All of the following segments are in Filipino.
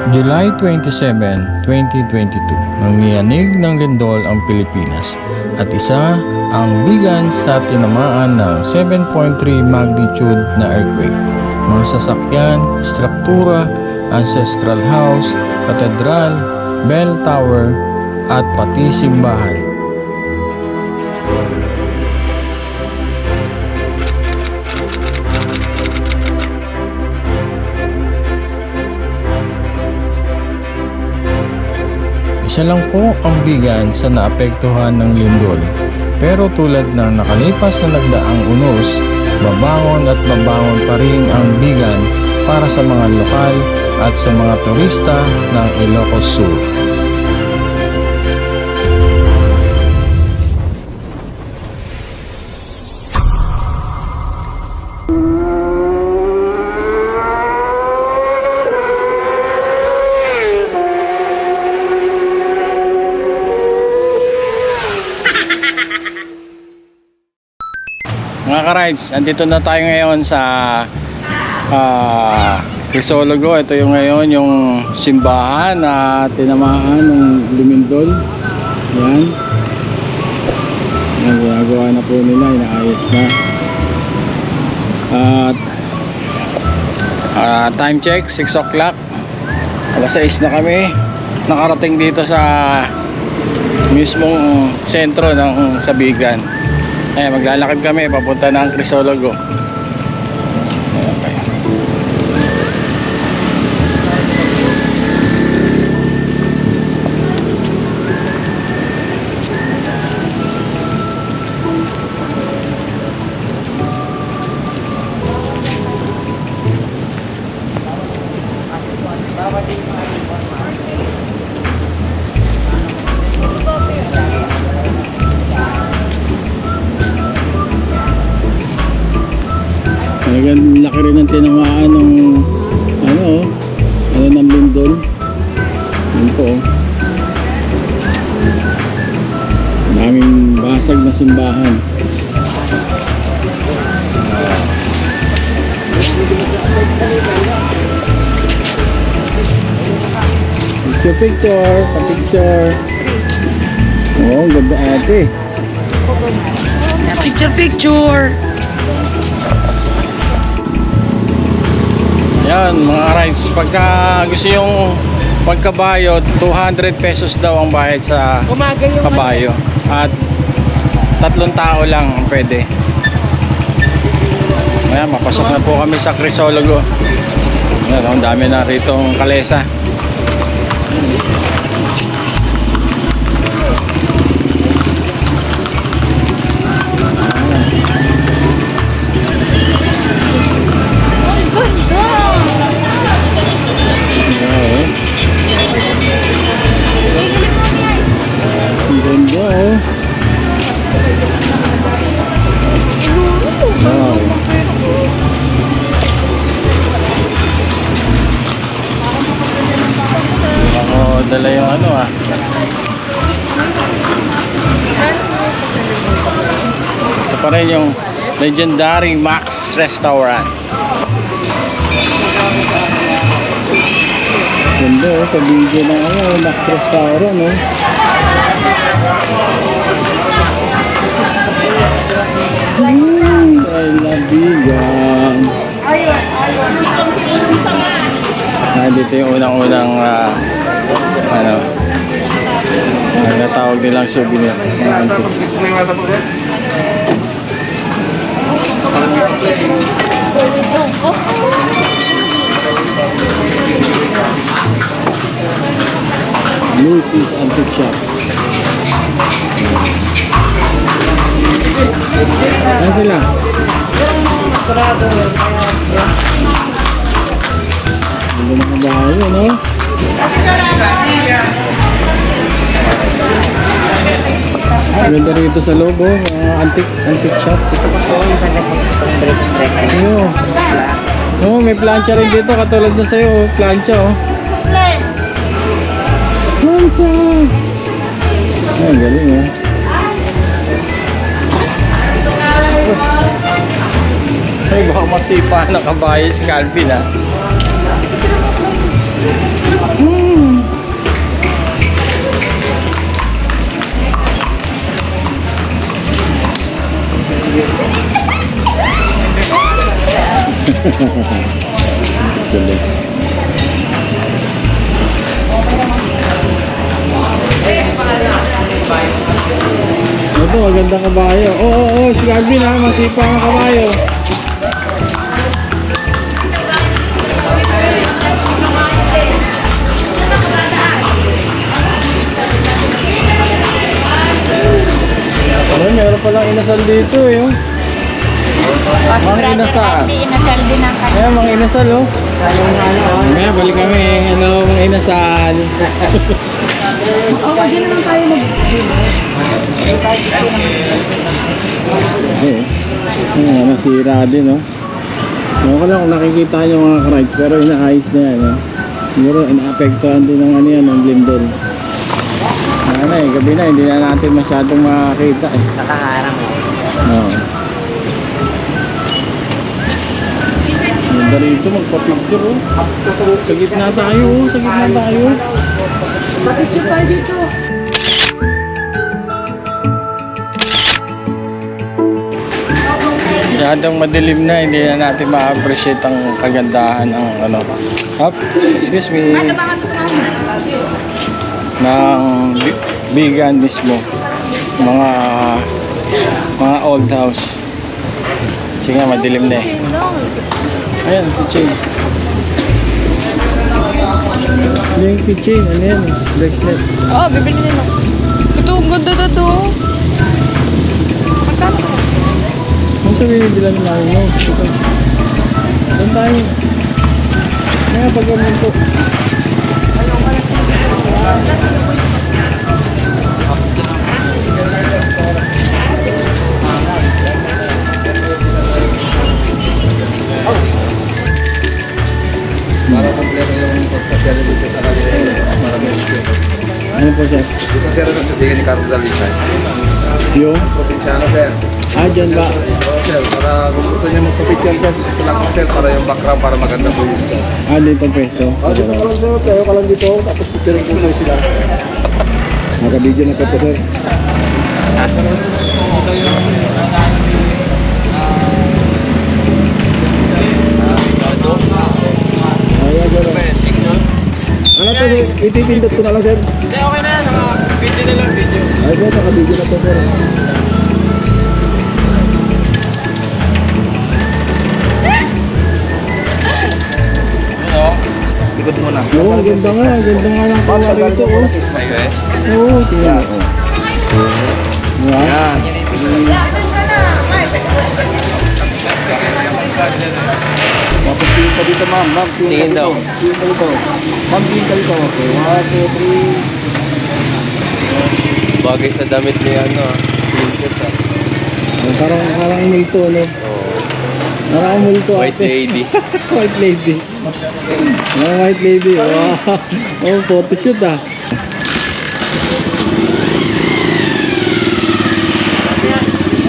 July 27, 2022, nangiyanig ng lindol ang Pilipinas at isa ang bigan sa tinamaan ng 7.3 magnitude na earthquake. Mga sasakyan, struktura, ancestral house, katedral, bell tower at pati simbahan. Isa lang po ang bigan sa naapektuhan ng lindol. Pero tulad ng nakalipas na nagdaang unos, babangon at babangon pa rin ang bigan para sa mga lokal at sa mga turista ng Ilocos Sur. Mga ka-rides, andito na tayo ngayon sa Crisologo. Ito yung ngayon yung simbahan na tinamaan ng lumindol. Yan. Yan, ginagawa na po nila, inaayos na. At time check, 6 o'clock. Alas 6 na kami. Nakarating dito sa mismong sentro ng Sabigan. Maglalakad kami papunta ng Crisologo. Okay. Talagang laki rin ang tinamaan ng ng lindol. Yan po. Daming basag na simbahan. Picture. Oh, ganda ate. Picture. Yan mga rides, pagka gusto yung pagkabayo, 200 pesos daw ang bayad sa kabayo. At 3 tao lang ang pwede. Ayan, mapasok na po kami sa Crisologo. Ayan, ang dami na rito ang kalesa. Dala yung ito pa rin yung legendary Max Restaurant. Ganda sa video na Max Restaurant I love vegan. Dito yung unang-unang natawag nilang souvenir. Lucy's Antique Shop. Ano sila? Hindi na kabayo, no? Maganda rito sa loob, antique shop. May plancha rin dito katulad na sa'yo, plancha plancha. Ay, galing Ay, baka masipa ng kabayo si Calvin Galing. Ito, magandang kabayo. Oo, si Calvin ha, masipa ang kabayo. Ay, meron palang inasal dito eh. Oh. Mga inasal. Inasal din ang kanya. Ayan, mga inasal oh. Ngayon, balik kami. Hello, mga inasal. Oo, dyan naman tayo Nasira din oh. Ewan ko lang kung nakikita nyo mga ka-rides, pero inaayos na yan oh. Siguro inaapektuhan din ng ano yan, ng lindol. Ano eh, gabi na, hindi na natin masyadong makakita eh. nakaharang. Oo. Ganda rito, magpa-picture oh. Sa gitna tayo oh, sa gitna tayo. Papicture tayo dito. Masyadong madilim na, hindi na natin ma-appreciate ang kagandahan ng ano. Up, excuse me. Ng Bigan mismo. Mga old house. Sige nga, madilim na eh. Ayan, kitchen. Yung kitchen, ano yan eh, bracelet. Oo, bibili din ako. Ito, ang ganda na to. Magkano ka? Ano sa binibilan namin mo? Doon tayo. Kaya pag-gaman ko. Para kompleto yung pagpasyalo dito sa California. Maraming ito. Ano po sir? Dito sir, sa sudigan ni Carlos Dalisay. Yung? Provinciano sir. Dyan ba? Oo sir, para kung gusto niyo magpapicture sir, dito lang sir, para yung background, para maganda po yun sir. Dito ang pwesto? Dito ka lang sir, tayo ka lang dito, tapos picture po sir sila. Naka-video na po sir. Ayan sir. Ano to sir? Ipipindot ko na lang sir. Hindi, okay na yan. Naka-video na lang video. Ay sir, naka-video na po sir. Likod mo na. Oo, ang ganda nga. Ang ganda nga ng pala rito oh. Oo, tingnan mo. Yan. Yan. Mapagtingin ka dito ma'am. Ma'am, tingin ka dito. Tingin ka dito. Ma'am, tingin ka dito. Okay, 1, 2, 3. Bagay sa damit ni ano. Parang multo no? Parang multo White lady. White lady. White lady. Wow. Oh, photoshoot ah.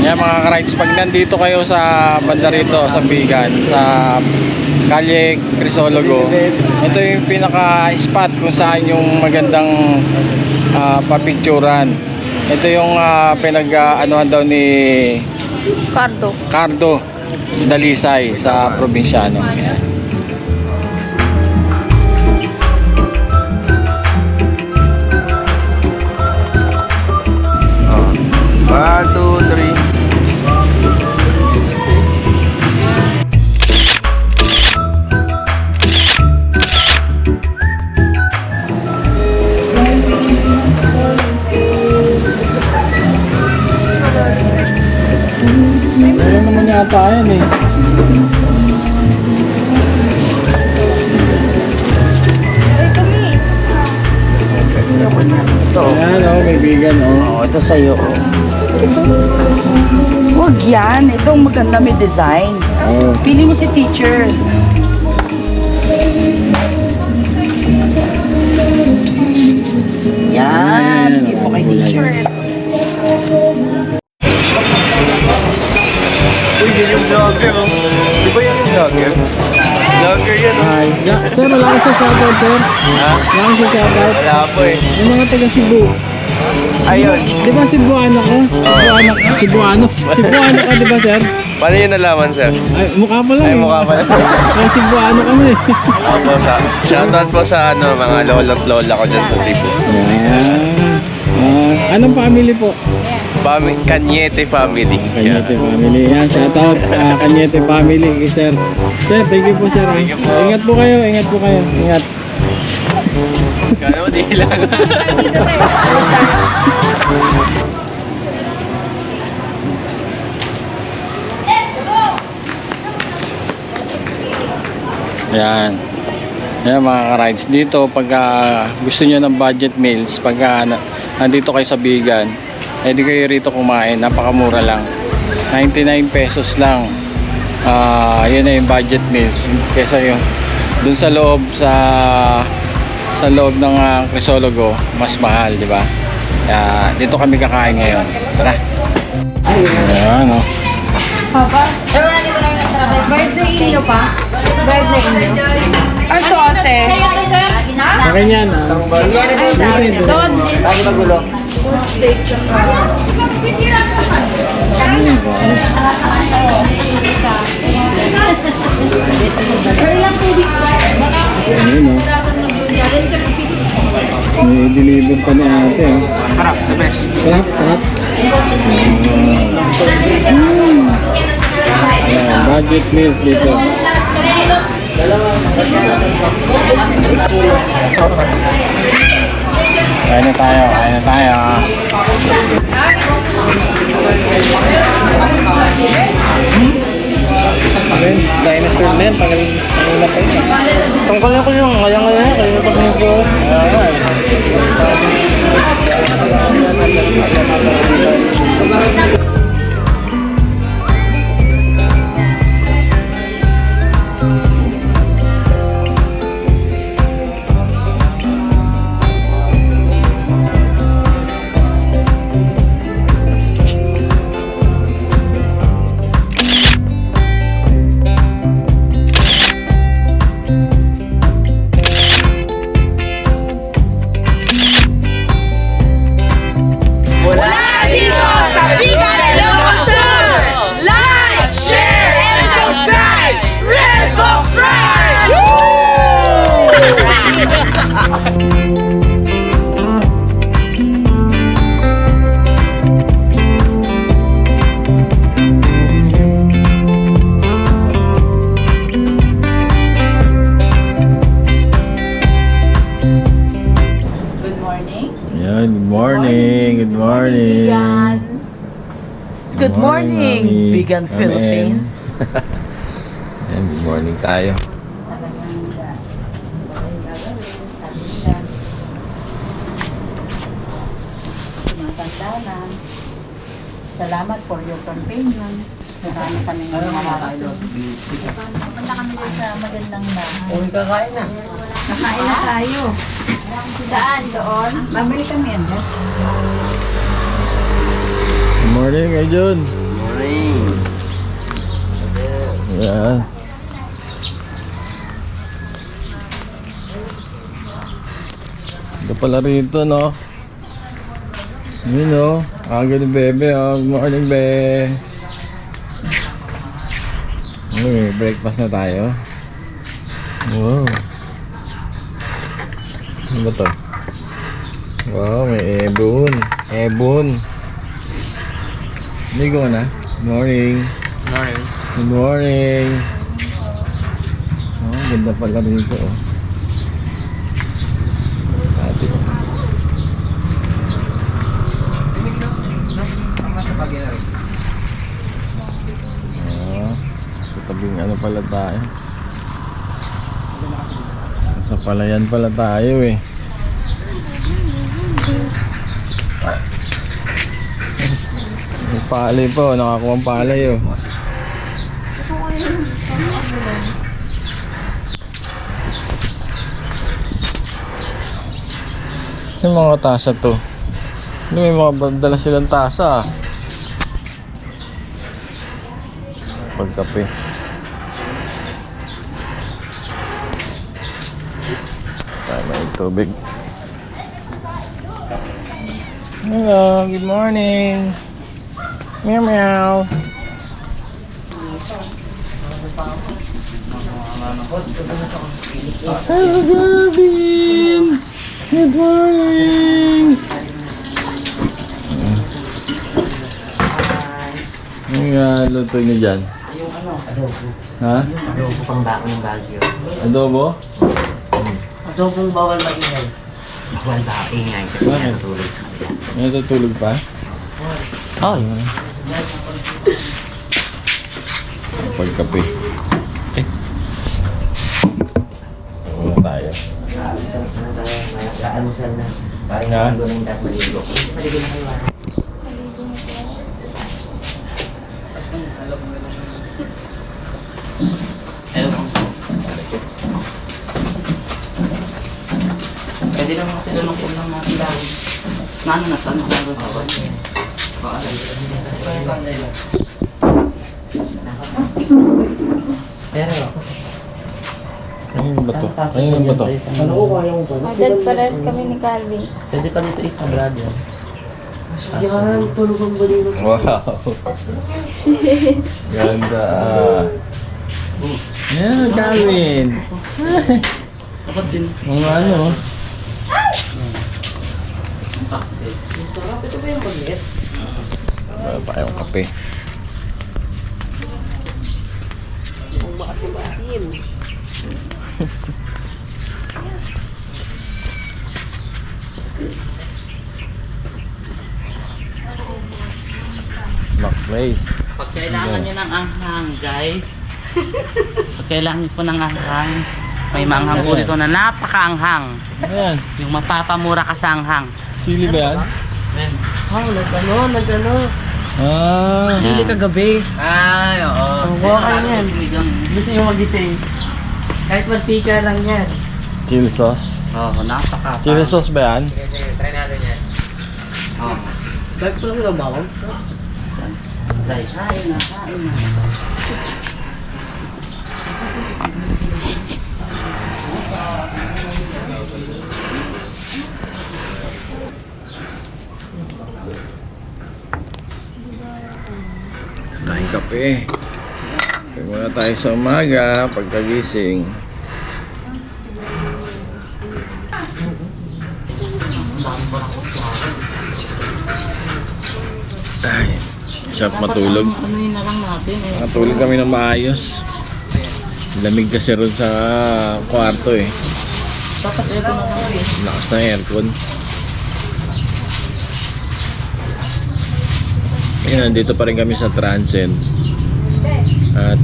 Yan mga ka-rides, pag nandito kayo sa banda rito, sa Bigan, sa Kalye Crisologo, ito yung pinaka-spot kung saan yung magandang papicturan. Ito yung pinag-anuhan daw ni Cardo Dalisay sa probinsyano. Oh. 1, 2, 3. Meron naman yata yan eh. Ayan oh, may Bigan oh. Ito sa'yo. Huwag yan. Itong maganda may design. Oh. Pili mo si teacher. Yan. Pili mo kay teacher. Uy, yun yung vlogger oh. Di ba yan yung vlogger? Vlogger yan oh. Ay, Sir, wala ka sa shoutout, sir. Ha? Wala ka sa shoutout. Wala po eh. Yung mga taga Cebu. Ayun. Di ba Cebuano ko? Cebuano ka, di ba, sir? Paano yun nalaman, sir? Ay, mukha pa lang. Ay, eh. mukha pa lang. Ay, Cebuano kami. Opo, sa shoutout po sa mga lolo't lola ko dyan sa Cebu. Anong family po? Cañete family. Cañete family. Yan, shoutout Cañete family, sir. Sir, thank you po, sir. Thank you po. Ingat po kayo, ingat po kayo. Ingat. Kano di lang. Yan. Yan mga ka-rides. Dito pag gusto nyo ng budget meals, pag nandito kayo sa Bigan, di kayo rito kumain. Napakamura lang. 99 pesos lang. Yun na yung budget meals. Kesa yung dun sa loob sa loob ng Crisologo, mas mahal, di ba? Dito kami kakain ngayon. Tara. Ayan, oh. Birthday inyo pa? Birthday inyo? Ang sote? Sa kanya na. Doon. Lagi magulo. Ayun, oh. May deliver pa ni ate, oh. Sarap, the best. Sarap, sarap. Ayan, budget meals dito. Kain na tayo, kain na tayo. Ayun, dinosaur na yan, tagal na pa yun. Tungkol na ko yung ngayang-ngayang na. Kaya pag nito. Good morning. Good morning, Mami. Vegan Mami. Philippines. Ayan, good morning tayo. Tumatanda na. Salamat for your companion. Marami kami nakakalo. Punta kami din sa magandang bahay. Uy, kakain na. Nakain na tayo. Saan? Doon? Babalik kami yan. Good morning, Kay Jun. Morning. Ayan. Ito pala rito, no? Yun, no? Aga ni Bebe, oh. Good morning, Be. May breakfast na tayo. Wow. Ano ba to? Wow, may ebon. Ebon. Ligo na. Good morning. Morning. Good morning. Oh, ganda pala rito, oh. Ate. Oh, sa tabing ano pala tayo. Sa palayan pala tayo, eh. May palay po, nakakuha ang palay, oh. Yung mga tasa to. May mga dala silang tasa, ah. Pagkape. Tayo may tubig. Hello, good morning. Meow meow. Hello, Gavin. Good morning. Ang luto niyo dyan? Yung ano, adobo. Ha? Adobo pang bako ng Baguio. Adobo? Adobong bawal maingay. Bawal ba ingay kasi Bakit? natutulog sa kanya. Natutulog pa? Oh, yun. Pagkape. Wala tayo. Ano tayo? Almusal na. Parang Ha? maligo ng maligo. Maligo na kayo. Pwede naman kasi lulukin lang natin dahil maano na tanong na doon sa kotse. Pero, Ano ba to? Ano ba to? Ano ko kaya mo ba? Agad pares kami ni Calvin. pwede pa dito isa brother. Yan, tulog ang baligo. Wow! Ganda! Yan, Calvin! Dapat din. Mga ano? Wala pa kayong kape. Mac Place. Pag kailangan nyo ng anghang, guys. Pag kailangan nyo po ng anghang, may manghang po dito na napakaanghang. Ayan, Yung mapapamura ka sa anghang. sili ba yan? Oh, nagano. Ah! Sili kagabi. Ay, oo. Huwag ka yan. Gusto nyo magising. Kahit mantika lang yan. Chili sauce. Oo, napaka. Chili sauce ba yan? Oo. Bakit pa lang bawang? Guys, kain na, kain na. Kain kape. Kain muna tayo sa umaga, pagkagising. Ay, sarap matulog. Ano yun na lang natin eh. Matulog kami ng maayos. Lamig kasi ron sa kwarto eh. Dapat ito na lang eh. Lakas ng aircon. Ayun, nandito pa rin kami sa Transcend. At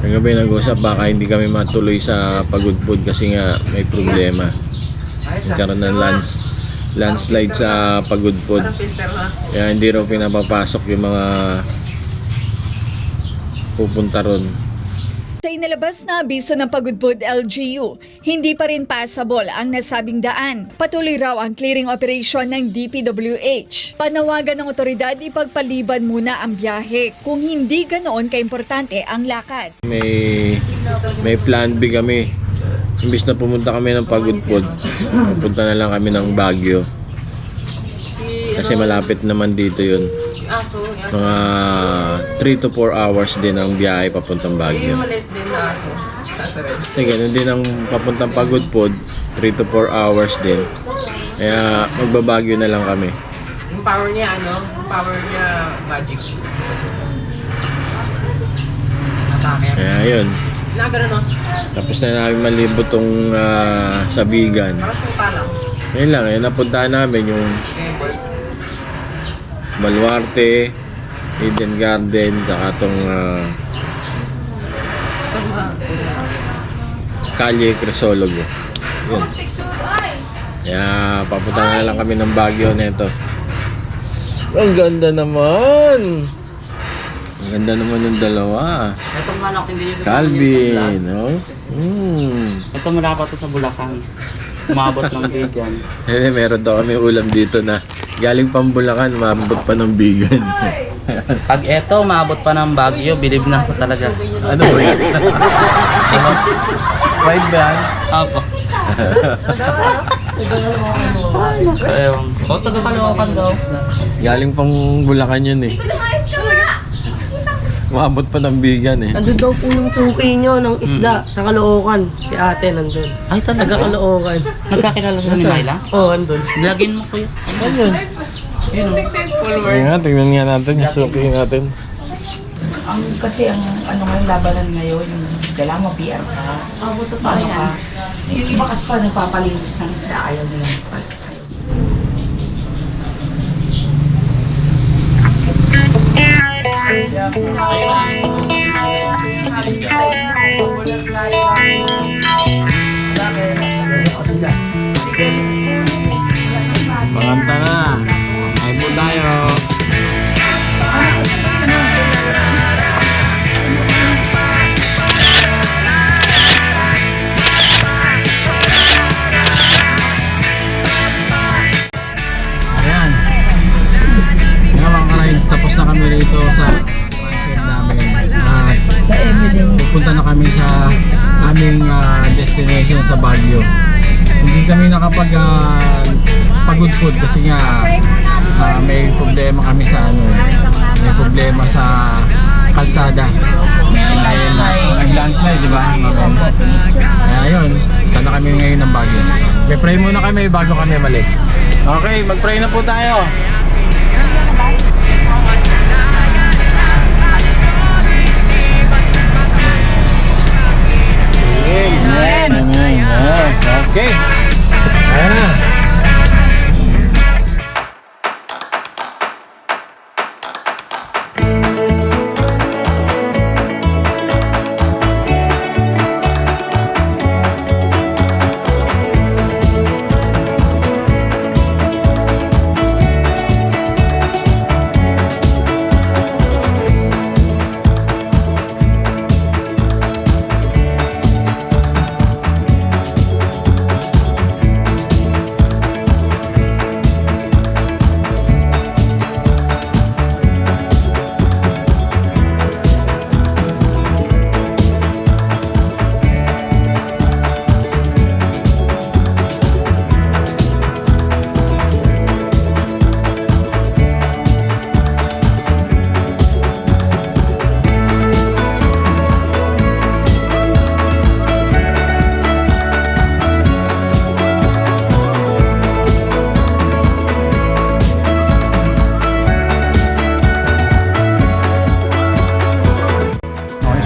kagabi nag-usap baka hindi kami matuloy sa Pagudpud kasi nga may problema. Nagkaroon ng landslide sa Pagudpud. Kaya hindi raw pinapapasok yung mga pupunta ron. Sa inilabas na abiso ng Pagudpud LGU, hindi pa rin passable ang nasabing daan. Patuloy raw ang clearing operation ng DPWH. Panawagan ng otoridad ipagpaliban muna ang biyahe kung hindi ganoon kaimportante ang lakad. May plan B kami. Imbis na pumunta kami ng Pagudpud, pupunta na lang kami ng Baguio. Kasi malapit naman dito yun. Mga 3 to 4 hours din ang biyahe papuntang Baguio. Kasi ganun din ang papuntang Pagudpud, 3 to 4 hours din. Kaya magbabagyo na lang kami. Yung power niya, ano? Yung power niya, magic. Atake. Kaya yun. Nagano, no? Tapos na namin malibot tong Sabigan. Parang tupa lang. Yun lang, yun napuntahan namin yung Baluarte, Eden Garden, saka itong Calle Crisologo. Yun. Kaya papunta na lang kami ng Baguio nito. Ang ganda naman! Ang ganda naman ng dalawa. Itong manok hindi nyo Calvin, no? Ito mula pa to sa Bulacan. Umabot ng Bigan. Meron daw kami ulam dito na galing pang Bulacan, umabot pa ng Bigan. Pag eto, maabot pa ng Baguio, believe na ko talaga. Ano ba yan? Ride ba yan? Opo. Ewan ko. O, taga Caloocan daw. Galing pang Bulacan yun eh. Umabot pa ng bigan eh. Nandun daw po yung suki nyo ng isda sa Caloocan. Si ate nandun. Ay, talaga. Taga Caloocan. Nagkakilala sa ni Myla? Oo, andun. Vlogin mo ko yun. Ayun. Yun o. Ayun nga, tingnan nga natin yung suki natin. Kasi ang ano ngayon, labanan ngayon, kailangan mo PR ka. Paano ka? Yung iba kasi pa nagpapalinis ng isda, ayaw nila. Panganta na. Ay po tayo. Ayan. Nga mga ka-rides, tapos na kami rito sa mindset namin. At pupunta na kami sa aming destination sa Baguio. Hindi kami nakapag pagod food kasi nga may problema kami sa ano, may problema sa kalsada. Dahil nag-landslide, di ba? Kaya yun, tanda kami ngayon ng Baguio. Pray muna kami bago kami malis. Okay, mag-pray na po tayo. Amen. Amen. Yes. Okay. Ayan na.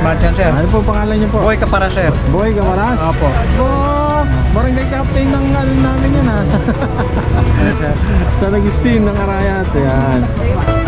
Smart yan, sir. Ano po pangalan niyo po? Boy Kapara, sir. Boy Gamaras? Opo. Barangay captain ng ano namin yan ha. Sa Agustin ng Arayat. Ayan.